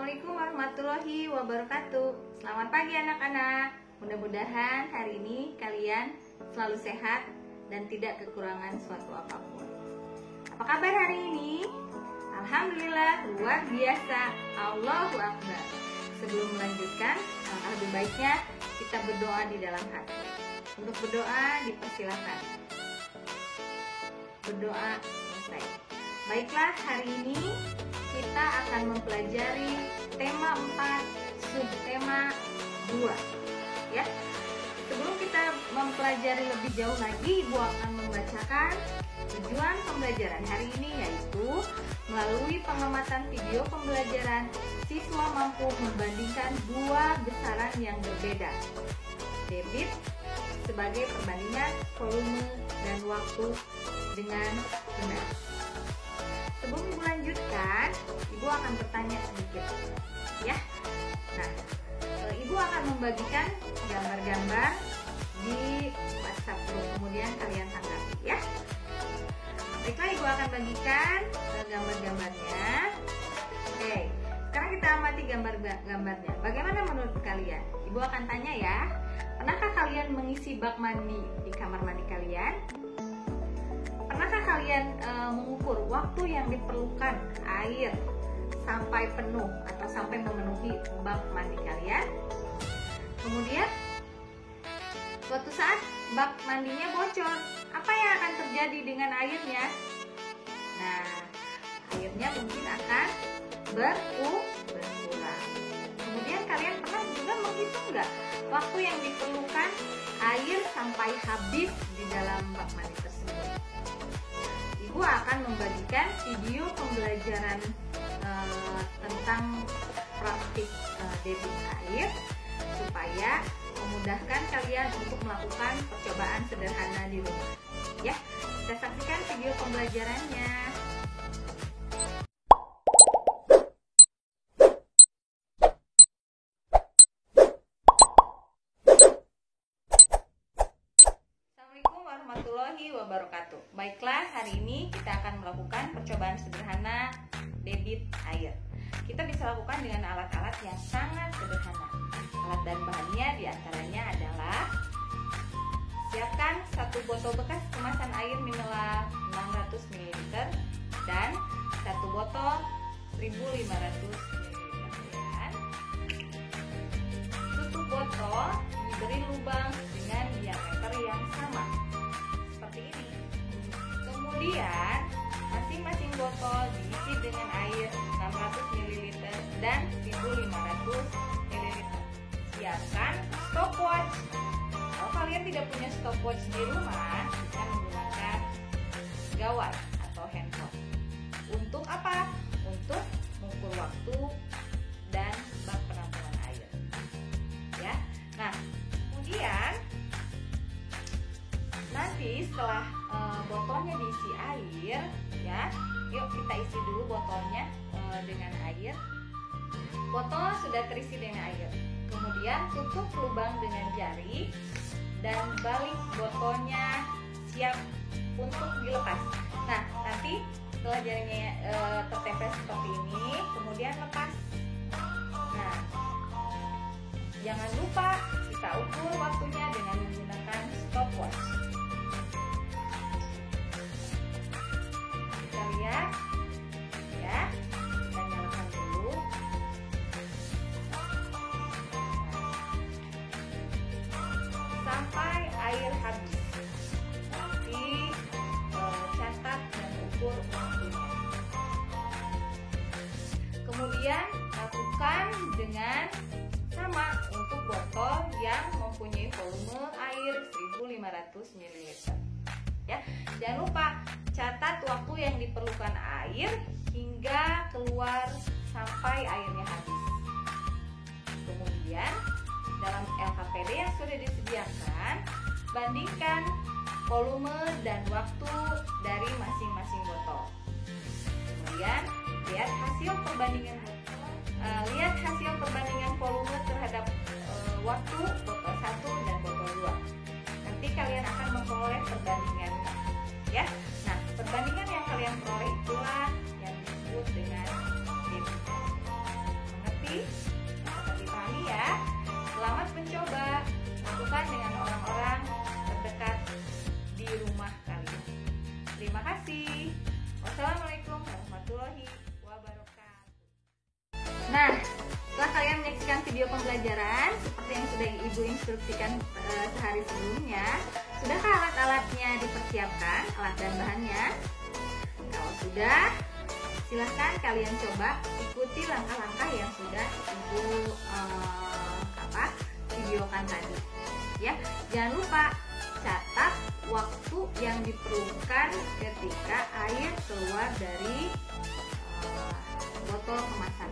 Assalamualaikum warahmatullahi wabarakatuh. Selamat pagi anak-anak. Mudah-mudahan hari ini kalian selalu sehat dan tidak kekurangan suatu apapun. Apa kabar hari ini? Alhamdulillah, luar biasa. Allahu Akbar. Sebelum melanjutkan, lebih baiknya kita berdoa di dalam hati. Untuk berdoa dipersilakan. Berdoa selesai. Baiklah, hari ini kita akan mempelajari tema 4, subtema 2. Ya. Sebelum kita mempelajari lebih jauh lagi, Ibu akan membacakan tujuan pembelajaran hari ini, yaitu melalui pengamatan video pembelajaran, siswa mampu membandingkan dua besaran yang berbeda. Debit sebagai perbandingan volume dan waktu dengan benar. Sebelum Ibu lanjutkan, Ibu akan bertanya sedikit, ya. Nah, Ibu akan membagikan gambar-gambar di WhatsApp group, kemudian kalian tanggapi, ya. Baiklah, Ibu akan bagikan gambar-gambarnya. Oke, sekarang kita amati gambar-gambarnya. Bagaimana menurut kalian? Ibu akan tanya ya. Pernahkah kalian mengisi bak mandi di kamar mandi kalian? Pernahkah kalian mengukur waktu yang diperlukan air sampai penuh atau sampai memenuhi bak mandi kalian? Kemudian, suatu saat bak mandinya bocor, apa yang akan terjadi dengan airnya? Nah, airnya mungkin akan berkurang. Kemudian kalian pernah juga menghitung nggak waktu yang diperlukan air sampai habis di dalam bak mandi tersebut? Ibu akan membagikan video pembelajaran tentang praktik debit air supaya memudahkan kalian untuk melakukan percobaan sederhana di rumah. Ya, kita saksikan video pembelajarannya. Assalamualaikum warahmatullahi wabarakatuh. Baiklah, hari ini kita akan melakukan percobaan sederhana debit air. Kita bisa lakukan dengan alat-alat yang sangat sederhana. Alat dan bahannya diantaranya adalah: siapkan 1 botol bekas kemasan air mineral 600 ml dan 1 botol 1500 ml. Tutup botol diberi lubang dengan diameter yang sama seperti ini. Kemudian masing-masing botol diisi dengan air 600 ml dan 1500 ml. Siapkan stopwatch. Kalau kalian tidak punya stopwatch di rumah, bisa menggunakan gawai atau handphone. Untuk apa? Untuk mengukur waktu dan bak penampungan air. Ya. Nah, kemudian nanti setelah botolnya diisi air, ya, yuk kita isi dulu botolnya dengan air. Botol sudah terisi dengan air. Kemudian tutup lubang dengan jari dan balik botolnya siap untuk dilepas. Nah, nanti setelah jarinya tertempel seperti ini, kemudian lepas. Nah, jangan lupa kita ukur waktunya dengan menggunakan stopwatch. Kita lihat, ya. Kita nyalakan dulu. Sampai air habis. Nanti catat dan ukur waktunya. Kemudian lakukan dengan sama untuk botol yang mempunyai volume air 1500 ml. Ya, jangan lupa catat waktu yang diperlukan air hingga keluar sampai airnya habis. Kemudian dalam LKPD yang sudah disediakan, bandingkan volume dan waktu dari masing-masing botol. Kemudian lihat hasil perbandingan volume terhadap waktu botol 1 dan botol 2. Nanti kalian akan memperoleh perbandingannya, ya. Nah, perbandingan yang kalian peroleh itulah yang disebut dengan debit. Mengerti Nah, setelah kalian menyaksikan video pembelajaran seperti yang sudah Ibu instruksikan sehari sebelumnya, sudahkah alat-alatnya dipersiapkan, alat dan bahannya? Kalau sudah, silahkan kalian coba ikuti langkah-langkah yang sudah Ibu videokan tadi. Ya, jangan lupa catat waktu yang diperlukan ketika air keluar dari botol kemasan.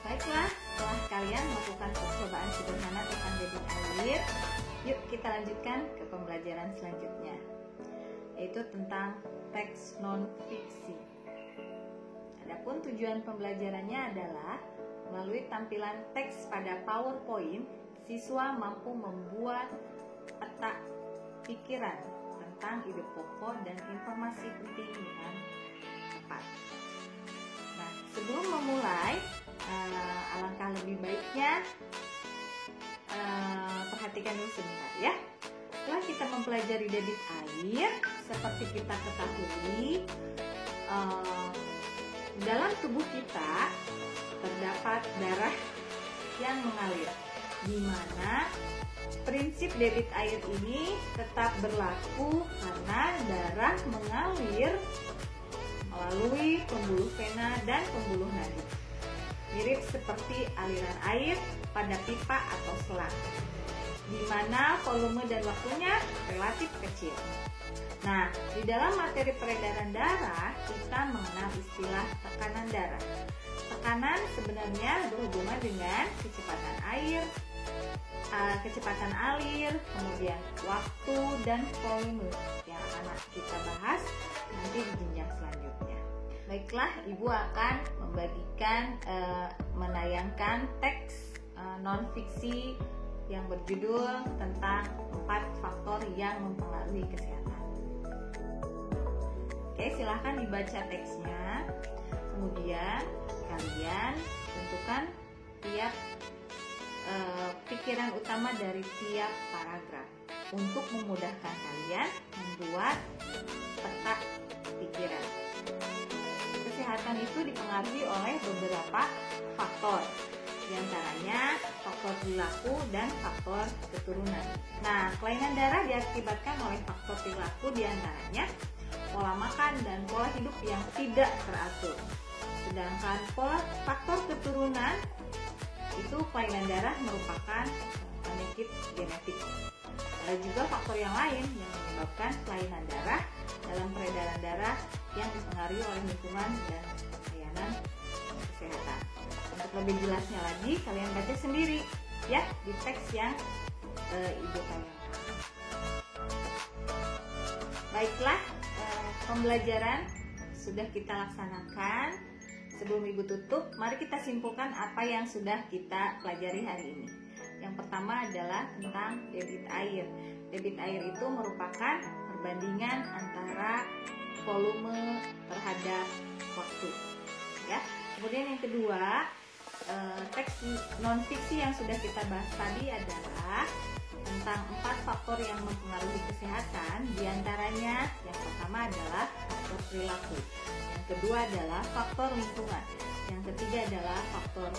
Baiklah, setelah kalian melakukan percobaan sederhana tentang debit air, yuk kita lanjutkan ke pembelajaran selanjutnya, yaitu tentang teks non-fiksi. Adapun tujuan pembelajarannya adalah melalui tampilan teks pada PowerPoint, siswa mampu membuat peta pikiran tentang ide pokok dan informasi penting dengan tepat. Nah, sebelum memulai, alangkah lebih baiknya perhatikan dulu sebentar ya. Setelah kita mempelajari debit air, seperti kita ketahui, dalam tubuh kita terdapat darah yang mengalir, di mana prinsip debit air ini tetap berlaku karena darah mengalir melalui pembuluh vena dan pembuluh nadi, mirip seperti aliran air pada pipa atau selang, di mana volume dan waktunya relatif kecil. Nah, di dalam materi peredaran darah kita mengenal istilah tekanan darah. Tekanan sebenarnya berhubungan dengan kecepatan air, kecepatan alir, kemudian waktu dan volume yang akan kita bahas nanti di jenjang selanjutnya. Baiklah, Ibu akan membagikan menayangkan teks non-fiksi yang berjudul tentang 4 faktor yang mempengaruhi kesehatan. Oke, silahkan dibaca teksnya. Kemudian kalian tentukan tiap pikiran utama dari tiap paragraf untuk memudahkan kalian membuat peta pikiran. Kesehatan itu dipengaruhi oleh beberapa faktor, diantaranya faktor perilaku dan faktor keturunan. Nah, kelainan darah diakibatkan oleh faktor perilaku, diantaranya pola makan dan pola hidup yang tidak teratur. Sedangkan faktor keturunan itu kelainan darah merupakan penyakit genetik. Ada juga faktor yang lain yang menyebabkan kelainan darah dalam peredaran darah yang dipengaruhi oleh lingkungan dan layanan kesehatan. Untuk lebih jelasnya lagi, kalian baca sendiri ya di teks yang Ibu tayangkan. Baiklah, pembelajaran sudah kita laksanakan. Sebelum Ibu tutup, mari kita simpulkan apa yang sudah kita pelajari hari ini. Yang pertama adalah tentang debit air. Debit air itu merupakan perbandingan antara volume terhadap waktu. Ya. Kemudian yang kedua, teks non-fiksi yang sudah kita bahas tadi adalah tentang 4 faktor yang mempengaruhi kesehatan. Di antaranya yang pertama adalah faktor perilaku. Yang kedua adalah faktor lingkungan. Yang ketiga adalah faktor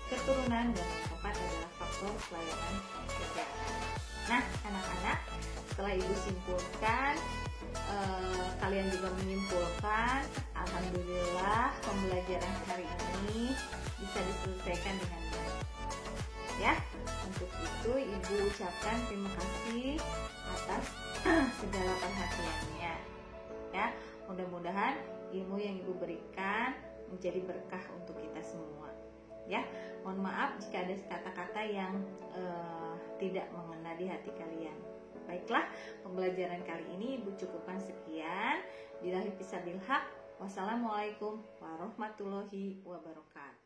keturunan, dan yang keempat adalah faktor pelayanan kesehatan. Nah, anak-anak, setelah Ibu simpulkan, kalian juga menyimpulkan, alhamdulillah pembelajaran hari ini bisa diselesaikan dengan baik. Ya, untuk itu Ibu ucapkan terima kasih atas segala perhatiannya. Ya, mudah-mudahan ilmu yang Ibu berikan menjadi berkah untuk kita semua. Ya, mohon maaf jika ada kata-kata yang tidak mengena di hati kalian. Baiklah, pembelajaran kali ini Ibu cukupkan sekian. Billahi fisabilillah. Wassalamualaikum warahmatullahi wabarakatuh.